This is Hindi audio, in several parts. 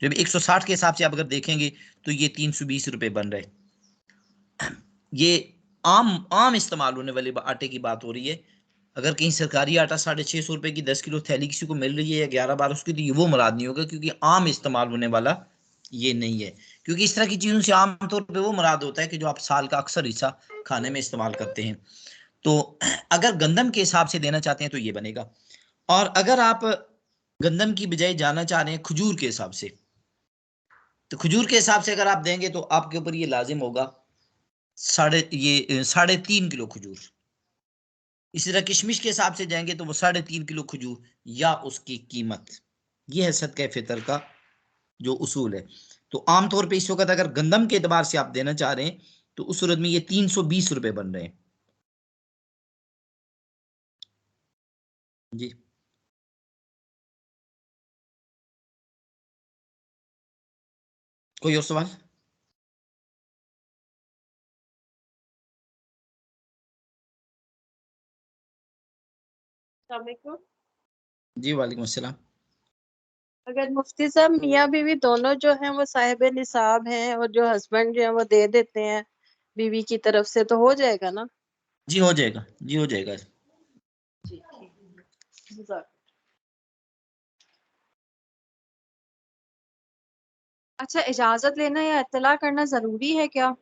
जब 160 के हिसाब से आप अगर देखेंगे तो ये 320 रुपए बन रहे। ये आम इस्तेमाल होने वाले आटे की बात हो रही है। अगर कहीं सरकारी आटा 650 रुपए की 10 किलो थैली किसी को मिल रही है या 11-12 उसकी, तो ये वो मुराद नहीं होगा, क्योंकि आम इस्तेमाल होने वाला ये नहीं है। क्योंकि इस तरह की चीजों से आमतौर पे वो मुराद होता है कि जो आप साल का अक्सर हिस्सा खाने में इस्तेमाल करते हैं। तो अगर गंदम के हिसाब से देना चाहते हैं तो ये बनेगा। और अगर आप गंदम की बजाय जाना चाह रहे हैं खजूर के हिसाब से, तो खजूर के हिसाब से अगर आप देंगे तो आपके ऊपर ये लाजिम होगा 3.5 किलो खजूर। इसी तरह किशमिश के हिसाब से जाएंगे तो वो 3.5 किलो खजूर या उसकी कीमत। यह है सदका फितर का जो उसूल है। तो आमतौर पे इस वक्त अगर गंदम के एतबार से आप देना चाह रहे हैं तो उस सूरत में ये 320 रुपए बन रहे हैं जी। कोई और सवाल? जी वालेकुम अस्सलाम। अगर मुफ्ती साहब मियाँ बीवी दोनों जो हैं वो साहिब निसाब हैं और जो हस्बैंड जो है वो दे देते हैं बीवी की तरफ से, तो हो जाएगा ना? जी हो जाएगा, जी हो जाएगा। जी ठीक है। अच्छा, इजाजत लेना या इत्तला करना जरूरी है क्या?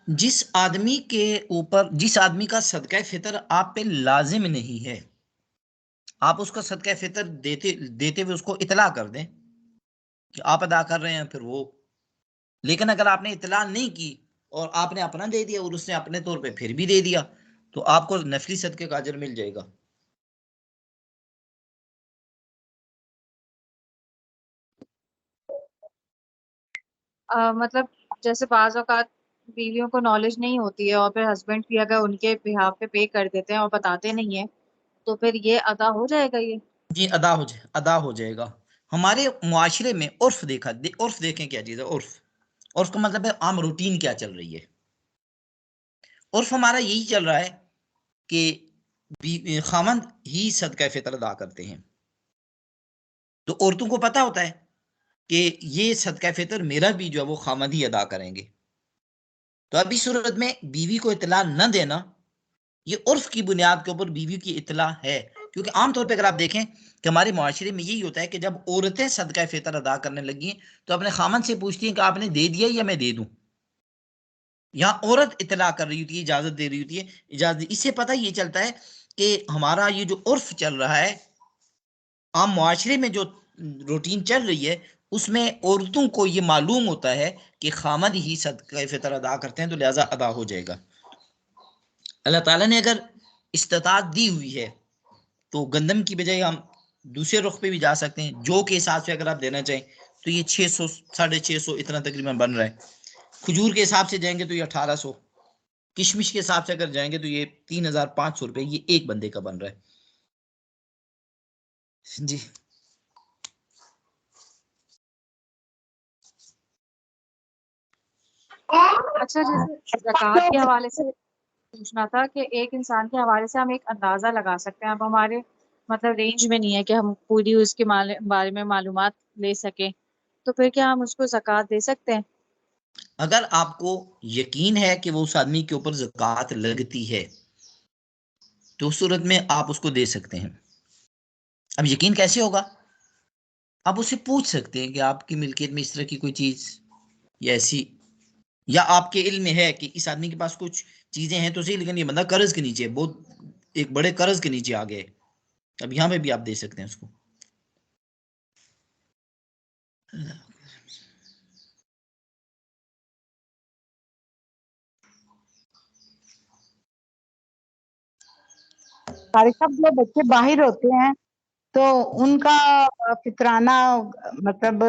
जिस आदमी के ऊपर, जिस आदमी का सदका फितर आप पे लाजिम नहीं है, आप उसका सदका फितर देते देते हुए उसको इतला कर दें कि आप अदा कर रहे हैं, फिर वो। लेकिन अगर आपने इतला नहीं की और आपने अपना दे दिया और उसने अपने तौर पे फिर भी दे दिया, तो आपको नफली सदके का अजर मिल जाएगा। मतलब जैसे बाज औकात बीवियों को नॉलेज नहीं होती है और फिर हस्बैंड भी अगर उनके बिहाफ पे कर देते हैं और बताते नहीं है, तो फिर ये अदा हो जाएगा ये? जी अदा हो जाएगा। हमारे मुआशरे में उर्फ उर्फ देखें क्या चीज़ है उर्फ। उर्फ का मतलब है आम रूटीन क्या चल रही है। उर्फ हमारा यही चल रहा है कि खामंद ही सदका फितर अदा करते हैं। तो औरतों को पता होता है कि ये सदका फितर मेरा भी जो है वो खामंद ही अदा करेंगे। तो अब इस सूरत में बीवी को इतला न देना, ये उर्फ की बुनियाद के ऊपर बीवी की इतला है। क्योंकि आमतौर पर अगर आप देखें कि हमारे माशरे में यही होता है कि जब औरतें सदका फितर अदा करने लगी तो अपने खामन से पूछती हैं कि आपने दे दिया या मैं दे दूं। यहाँ औरत इतला कर रही होती है, इजाजत दे रही होती है। इजाजत, इससे पता ये चलता है कि हमारा ये जो उर्फ चल रहा है, आम मुआशरे में जो रूटीन चल रही है, उसमें औरतों को ये मालूम होता है कि खामद ही सदका फितर अदा करते हैं, तो लिहाजा अदा हो जाएगा। अल्लाह ताला ने अगर इस्तात दी हुई है तो गंदम की बजाय हम दूसरे रुख पे भी जा सकते हैं। जो के हिसाब से अगर आप देना चाहें तो ये 600 650 इतना तकरीबन बन रहा है। खजूर के हिसाब से जाएंगे तो ये 1800। किशमिश के हिसाब से अगर जाएंगे तो ये 3500 रुपये, ये एक बंदे का बन रहा है जी। अच्छा, जैसे ज़कात के हवाले से पूछना था कि एक इंसान के हवाले से हम एक अंदाजा लगा सकते हैं। अब हमारे मतलब रेंज में नहीं है कि हम पूरी उसके बारे में मालूमात ले सकें, तो फिर क्या हम उसको ज़कात दे सकते हैं? अगर आपको यकीन है कि वो उस आदमी के ऊपर ज़कात लगती है तो उस सूरत में आप उसको दे सकते हैं। अब यकीन कैसे होगा? आप उससे पूछ सकते हैं कि आपकी मिल्कियत में इस तरह की कोई चीज या ऐसी, या आपके इल्म में है कि इस आदमी के पास कुछ चीजें हैं तो सही, लेकिन ये बंदा कर्ज के नीचे है, बहुत एक बड़े कर्ज के नीचे आ गए। अब यहां पे भी आप दे सकते हैं उसको। सारे सब जो बच्चे बाहर होते हैं तो उनका फितराना मतलब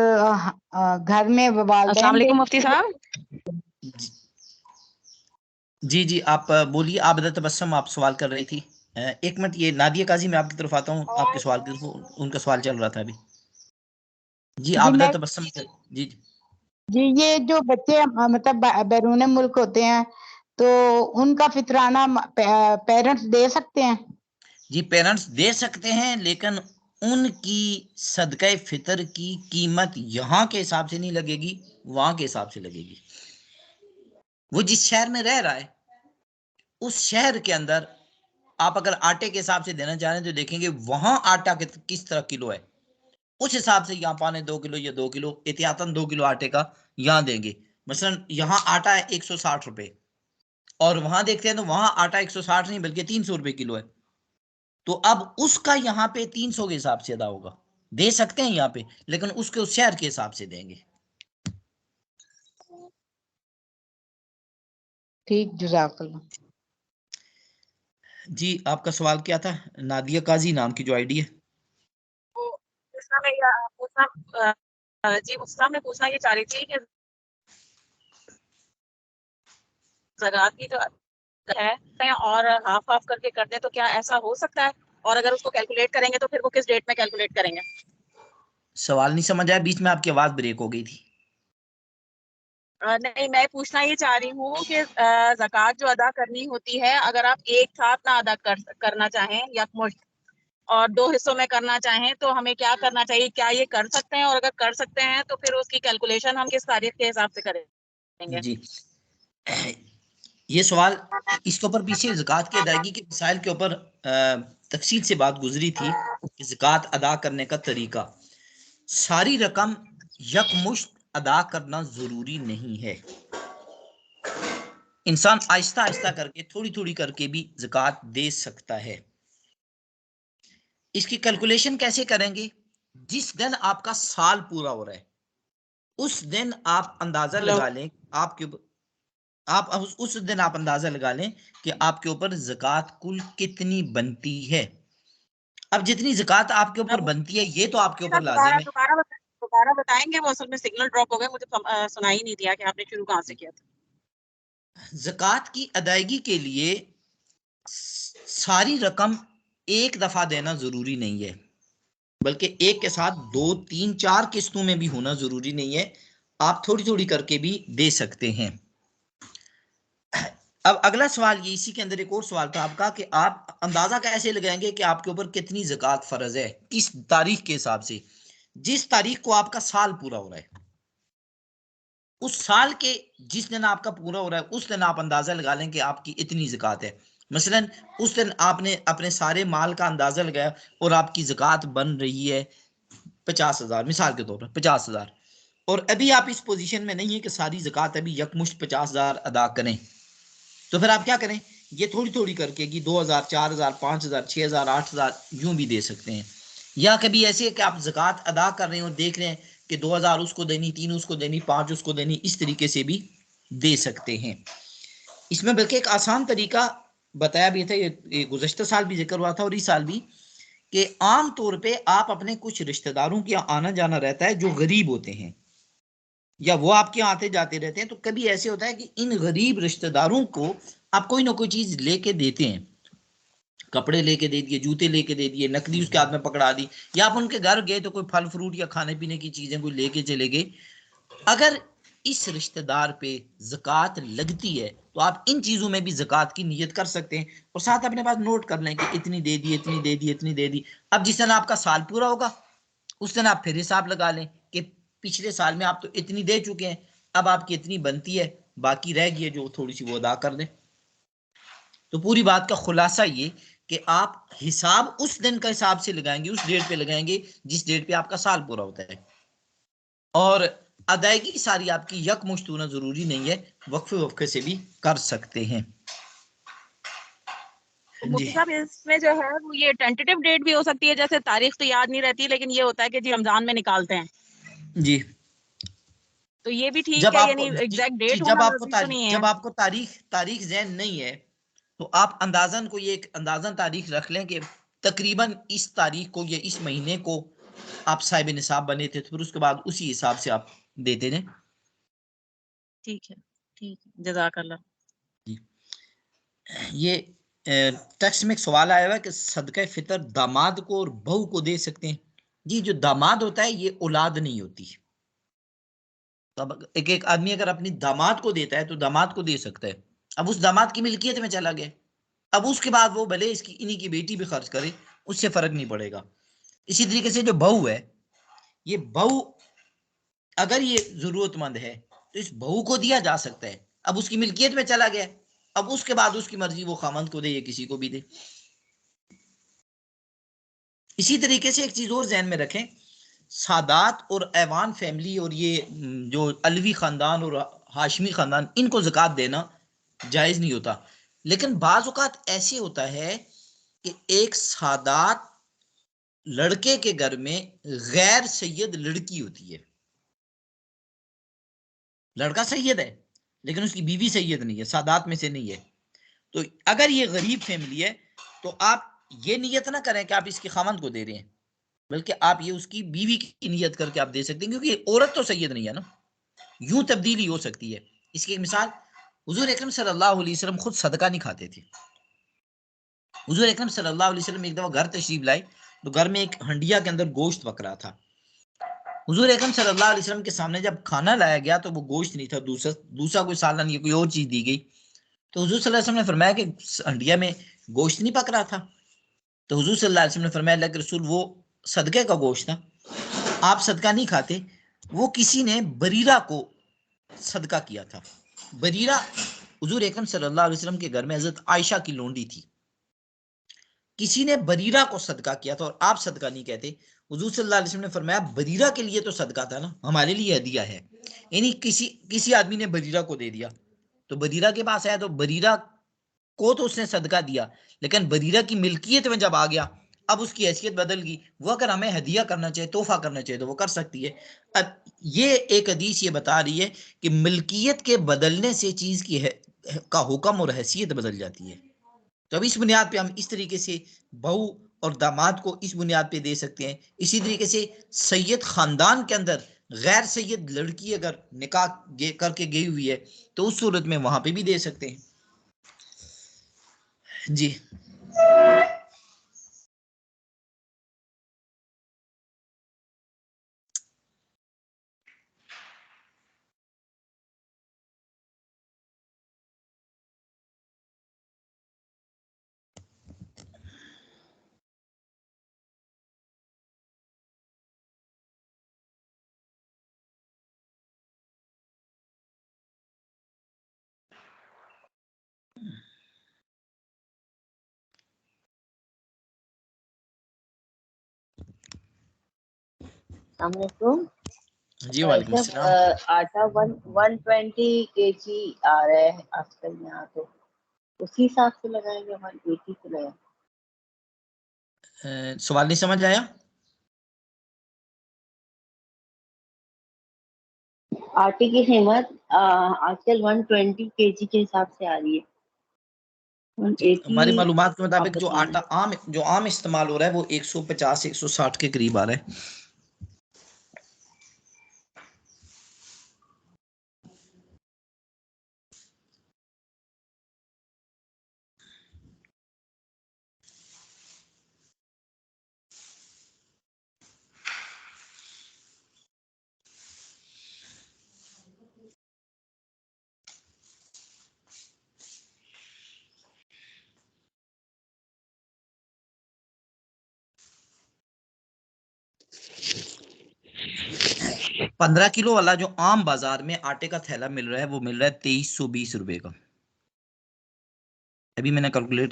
घर में अस्सलाम वालिदैन वालेकुम मुफ्ती साहब। जी जी आप बोलिए। आबदा तबस्सुम आप सवाल कर रही थी। एक मिनट, ये नादिया काजी, मैं आपकी तरफ आता हूँ। आपके सवाल की तरफ, उनका सवाल चल रहा था अभी। जी जी आबदा मैं तबस्सुम जी जी। जी ये जो बच्चे मतलब बैरून मुल्क होते हैं तो उनका फितराना पेरेंट्स दे सकते हैं? जी पेरेंट्स दे सकते हैं, लेकिन उनकी सदका फितर की कीमत यहाँ के हिसाब से नहीं लगेगी, वहां के हिसाब से लगेगी। वो जिस शहर में रह रहा है उस शहर के अंदर आप अगर आटे के हिसाब से देना चाह रहे हैं तो देखेंगे वहां आटा किस तरह किलो है, उस हिसाब से यहाँ पाने 2 किलो या 2 किलो एहतियातन 2 किलो आटे का यहाँ देंगे। मसलन यहाँ आटा है 160 रुपए और वहां देखते हैं तो वहां आटा 160 नहीं बल्कि 300 रुपए किलो है, तो अब उसका यहाँ पे 300 के हिसाब से अदा होगा। दे सकते हैं यहाँ पे लेकिन उसके उस शहर के हिसाब से देंगे। ठीक, जज़ाकल्लाह। जी आपका सवाल क्या था? नादिया काजी नाम की जो आईडी है। जी मुस्कान मैं पूछना ये चाह रही थी कि ज़कात की जो है और हाफ हाफ करके कर दें तो क्या ऐसा हो सकता है, और अगर उसको कैलकुलेट करेंगे तो फिर वो किस डेट में कैलकुलेट करेंगे? सवाल नहीं समझ आया, बीच में आपकी आवाज ब्रेक हो गई थी। नहीं, मैं पूछना ये चाह रही हूँ कि ज़कात जो अदा करनी होती है अगर आप एक साथ ना अदा करना चाहें यकमुश्त और 2 हिस्सों में करना चाहें तो हमें क्या करना चाहिए? क्या ये कर सकते हैं, और अगर कर सकते हैं तो फिर उसकी कैलकुलेशन हम किस तारीख के हिसाब से करेंगे? जी ये सवाल, इसके ऊपर पीछे ज़कात की अदायगी के मसाइल के ऊपर तफसील से बात गुजरी थी कि ज़कात अदा करने का तरीका। सारी रकम यकमुश्त अदा करना जरूरी नहीं है, इंसान आहिस्ता आहिस्ता करके थोड़ी थोड़ी करके भी ज़कात दे सकता है। इसकी कैलकुलेशन कैसे करेंगे? जिस दिन आपका साल पूरा हो रहा है उस दिन आप अंदाजा लगा लें आपके आप उस दिन आप अंदाजा लगा लें कि आपके ऊपर ज़कात कुल कितनी बनती है। अब जितनी ज़कात आपके ऊपर बनती है ये तो आपके ऊपर लाजिम है। दोबारा बताएंगे, वो असल में सिग्नल ड्रॉप हो गया, मुझे सुनाई नहीं दिया कि आपने शुरू कहाँ से किया था। ज़कात की अदायगी के लिए सारी रकम एक दफा देना जरूरी नहीं है, बल्कि एक के साथ 2, 3, 4 किस्तों में भी होना जरूरी नहीं है, आप थोड़ी थोड़ी करके भी दे सकते हैं। अब अगला सवाल ये, इसी के अंदर एक और सवाल था आपका कि आप अंदाजा कैसे लगाएंगे कि आपके ऊपर कितनी ज़कात फर्ज है, किस तारीख के हिसाब से? जिस तारीख को आपका साल पूरा हो रहा है उस साल के जिस दिन आपका पूरा हो रहा है उस दिन आप अंदाजा लगा लें कि आपकी इतनी ज़कात है। मसलन उस दिन आपने अपने सारे माल का अंदाजा लगाया और आपकी ज़कात बन रही है 50,000, मिसाल के तौर पर 50,000, और अभी आप इस पोजीशन में नहीं है कि सारी ज़कात अभी यकमुश्त 50,000 अदा करें, तो फिर आप क्या करें? ये थोड़ी थोड़ी करके कि 2,000, 4,000, 5,000, 6,000, 8,000 यूं भी दे सकते हैं। या कभी ऐसे है कि आप ज़कात अदा कर रहे हैं और देख रहे हैं कि 2,000 उसको देनी, 3 उसको देनी, 5 उसको देनी, इस तरीके से भी दे सकते हैं। इसमें बल्कि एक आसान तरीका बताया भी था, ये गुज़श्ता साल भी जिक्र हुआ था और इस साल भी, कि आम तौर पे आप अपने कुछ रिश्तेदारों के आना जाना रहता है जो गरीब होते हैं या वो आपके आते जाते रहते हैं, तो कभी ऐसे होता है कि इन गरीब रिश्तेदारों को आप कोई ना कोई चीज लेके देते हैं, कपड़े लेके दे दिए, जूते लेके दे दिए, नकदी उसके हाथ में पकड़ा दी, या आप उनके घर गए तो कोई फल फ्रूट या खाने पीने की चीजें कोई लेके चले गए। अगर इस रिश्तेदार पे ज़कात लगती है तो आप इन चीजों में भी ज़कात की नियत कर सकते हैं और साथ अपने पास नोट कर लें कि इतनी दे दी, इतनी दे दी, इतनी दे दी। अब जिस दिन आपका साल पूरा होगा उस दिन आप फिर हिसाब लगा लें कि पिछले साल में आप तो इतनी दे चुके हैं, अब आपकी इतनी बनती है, बाकी रह गई है जो थोड़ी सी वो अदा कर दें। तो पूरी बात का खुलासा ये कि आप हिसाब उस दिन का हिसाब से लगाएंगे, उस डेट पे लगाएंगे जिस डेट पे आपका साल पूरा होता है, और अदायगी सारी आपकी यकमुश्त होना जरूरी नहीं है, वक्फे वक्फे से भी कर सकते हैं। मुफ्ती साहब इसमें जो है वो ये टेंटेटिव डेट भी हो सकती है, जैसे तारीख तो याद नहीं रहती लेकिन ये होता है कि जी रमजान में निकालते हैं जी, तो ये भी ठीक जब है, आपको यानी एग्जैक्ट डेट होना जरूरी तो नहीं है। जब आपको तारीख ज़हन नहीं है तो आप अंदाजन को ये एक अंदाजन तारीख रख लें कि तकरीबन इस तारीख को या इस महीने को आप साहिब निसाब बने थे, तो फिर उसके बाद उसी हिसाब से आप देते रहें। ठीक है, जज़ाकल्लाह। ये टेक्स्ट में एक सवाल आया हुआ है कि सदका फितर दामाद को और बहू को दे सकते हैं। जी, जो दामाद होता है ये औलाद नहीं होती, तो अब एक एक आदमी अगर अपनी दामाद को देता है तो दामाद को दे सकता है, अब उस दामाद की मिल्कियत में चला गया, अब उसके बाद वो भले इसकी इन्हीं की बेटी भी खर्च करे उससे फर्क नहीं पड़ेगा, इसी तरीके से जो बहू है, ये बहू अगर ये जरूरतमंद है तो इस बहू को दिया जा सकता है। अब उसकी मिल्कियत में चला गया, अब उसके बाद उसकी मर्जी वो खामंद को दे या किसी को भी दे। इसी तरीके से एक चीज और जहन में रखें, सादात और ऐवान फैमिली और ये जो अलवी खानदान और हाशमी खानदान, इनको ज़कात देना जायज़ नहीं होता। लेकिन बाज़ औक़ात ऐसे होता है कि एक सादात लड़के के घर में गैर सैयद लड़की होती है। लड़का सैयद है लेकिन उसकी बीवी सैयद नहीं है, सादात में से नहीं है। तो अगर ये गरीब फैमिली है तो आप ये नियत ना करें कि आप इसके खामंद को दे रहे हैं, बल्कि आप ये उसकी बीवी की नियत करके आप दे सकते हैं, क्योंकि औरत तो सैयद नहीं है ना, यूं तब्दीली हो सकती है। इसकी एक मिसाल, हुजूर अकरम सल्लल्लाहु अलैहि वसल्लम खुद सदका नहीं खाते थे। हुजूर अकरम सल्लल्लाहु अलैहि वसल्लम एक दफा घर तशरीफ लाए तो घर में एक हंडिया के अंदर गोश्त पक रहा था। हुजूर अकरम सल्लल्लाहु अलैहि वसल्लम के सामने जब खाना लाया गया तो वो गोश्त नहीं था, दूसरा कोई सालन या कोई और चीज दी गई। तो हुजूर सल्लल्लाहु अलैहि वसल्लम ने फरमाया कि हंडिया में गोश्त नहीं पक रहा था। तो हुजूर सल्लल्लाहु अलैहि वसल्लम ने फरमाया, अल्लाह के रसूल वो सदके का गोश्त था, आप सदका नहीं खाते। वो किसी ने बरीरा को सदका किया था। बरीरा हुजूर अकरम सल्लल्लाहु अलैहि वसल्लम के घर में हजरत आयशा की लोंडी थी। किसी ने बरीरा को सदका किया था और आप सदका नहीं कहते। हुजूर सल्लल्लाहु अलैहि वसल्लम ने फरमाया, बरीरा के लिए तो सदका था ना, हमारे लिए हदिया है। यानी किसी आदमी ने बरीरा को दे दिया, तो बरीरा के पास आया तो बरीरा को तो उसने सदका दिया, लेकिन बरीरा की मिल्कियत में जब आ गया अब उसकी हैसियत बदल गई। वो अगर हमें हदिया करना चाहे, तोहफा करना चाहे तो वो कर सकती है। अब ये एक हदीस ये बता रही है कि मिल्कियत के बदलने से चीज की का हुक्म और हैसियत बदल जाती है। तो अब इस बुनियाद पे हम इस तरीके से बहू और दामाद को इस बुनियाद पे दे सकते हैं। इसी तरीके से सैयद खानदान के अंदर गैर सैयद लड़की अगर निकाह करके गई हुई है तो उस सूरत में वहां पे भी दे सकते हैं। जी जी वालेकुम अस्सलाम। आटा 120 kg आ रहा है आजकल यहाँ, तो उसी हिसाब से लगाएंगे, 180 से लगाएंगे। सवाल नहीं समझ आया। आटे की कीमत आजकल 120 kg के हिसाब से आ रही है। 180 हमारी मालूमात के आप मुताबिक जो बताएं। आटा जो आम इस्तेमाल हो रहा है वो 150 160 के करीब आ रहा है। पंद्रह किलो वाला जो आम बाजार में आटे का थैला मिल रहा है वो मिल रहा है 2320 रुपए का। अभी मैंने कैलकुलेट